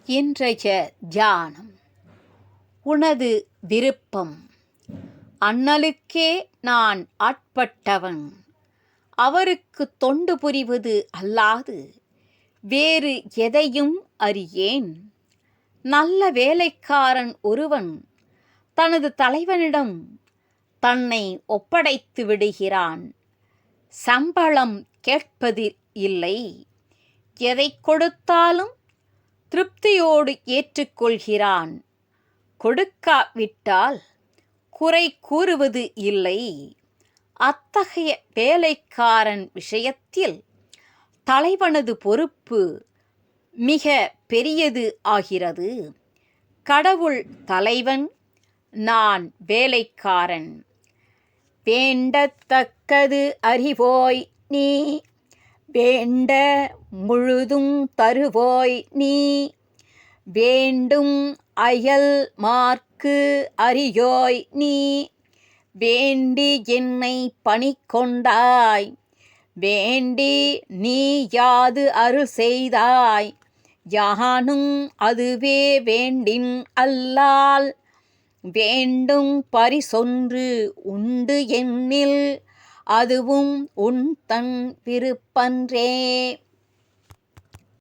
இன்றைய தியானம். உனது விருப்பம். அண்ணலுக்கே நான் ஆட்பட்டவன், அவருக்கு தொண்டு புரிவது அல்லாது வேறு எதையும் அறியேன். நல்ல வேலைக்காரன் ஒருவன் தனது தலைவனிடம் தன்னை ஒப்படைத்து விடுகிறான். சம்பளம் கேட்பது இல்லை. எதை கொடுத்தாலும் திருப்தியோடு ஏற்றுக்கொள்கிறான். கொடுக்காவிட்டால் குறை கூறுவது இல்லை. அத்தகைய வேலைக்காரன் விஷயத்தில் தலைவனது பொறுப்பு மிக பெரியது ஆகிறது. கடவுள் தலைவன், நான் வேலைக்காரன். வேண்டத்தக்கது அறிவோய் நீ, வேண்ட முழுதும் தருவோய் நீ. வேண்டும் அயல் மார்க்கு அறியோய் நீ, வேண்டி என்னை பணிகொண்டாய். வேண்டி நீ யாது அருள் செய்தாய், யானும் அதுவே வேண்டின் அல்லால். வேண்டும் பரிசொன்று உண்டு என்னில், அதுவும் உன் தன் விருப்பன்றே.